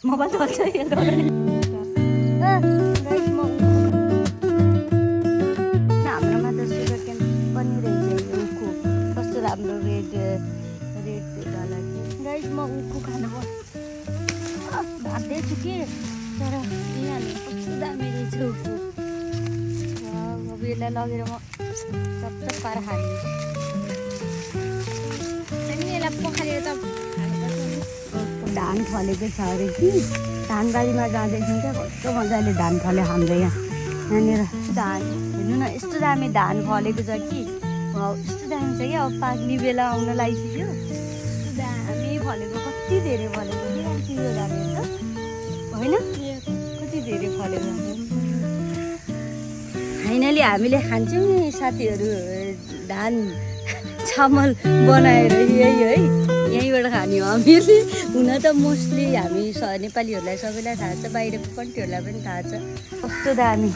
mobile चल्छ हाम्रोमा त सुगर क्यान पनि रहेछ उखु कस्तो राम्रो रेड डलर गाइस म उखु खानु भाग्दैछु कि तर यहाँले कस्तो दामी रहेछ उखु अब यसलाई लगेर म चपचप पाएर खाने अनि यसलाई पखालेर त धान फलेको छ अरे कि धानबारीमा जाँदैछौँ क्या कस्तो मजाले धान फल्यो हाम्रो यहाँनिर धान हेर्नु न यस्तो दामी धान फलेको छ कि यस्तो दामी छ क्या अब पाक्ने बेला आउन लागिसक्यो यस्तो दामी फलेको कति धेरै फलेको कि यो धान त होइन कति धेरै फलेको फाइनली हामीले खान्छौँ नि साथीहरू धान चामल बनाएर यही है यहीँबाट खाने हो हामीले हुन त मोस्टली हामी नेपालीहरूलाई सबैलाई थाहा छ बाहिरको कन्ट्रीहरूलाई पनि थाहा छ कस्तो दामी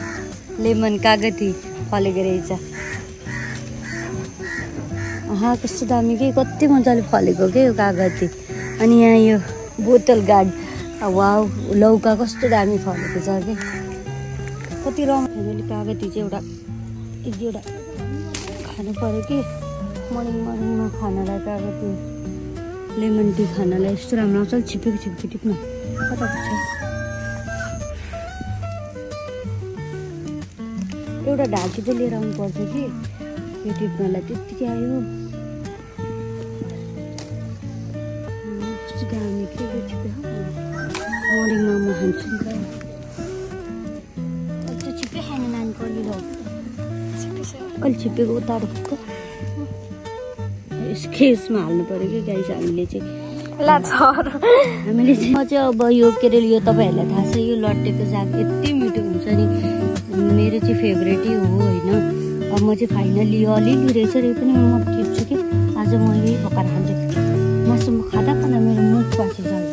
लेमन कागती फलेको रहेछ कस्तो दामी के कति मजाले फलेको के यो कागती अनि यहाँ यो बोतल गार्ड वाउ लौका कस्तो दामी फलेको छ कि कति रमाइलो कागती चाहिँ एउटा एक दुईवटा खानु पऱ्यो कि मर्निङमा खानलाई कागती लेमन टी खानलाई यस्तो राम्रो आउँछ छिपेको टिप्न कता छ एउटा ढाकी चाहिँ लिएर आउनु पर्छ कि यो टिप्नलाई त्यत्तिकै आयो कस्तो दामी के छिपे मर्निङमा म खान्छु नि कस्तो छिपे खाने नानीको अलि छिपेको उतारो यसमा हाल्नु पऱ्यो कि गाइस हामीले चाहिँ म चाहिँ अब यो के अरे यो तपाईँहरूलाई थाहा छ यो लट्टेको साग यति मिठो हुन्छ नि मेरो चाहिँ फेभरेटै हो होइन अब म चाहिँ फाइनली यो अलिअलि रहेछ र पनि म टिप्छु कि आज म यही पकाएर खान्छु मासु म खाँदा मेरो मुख पाछे छ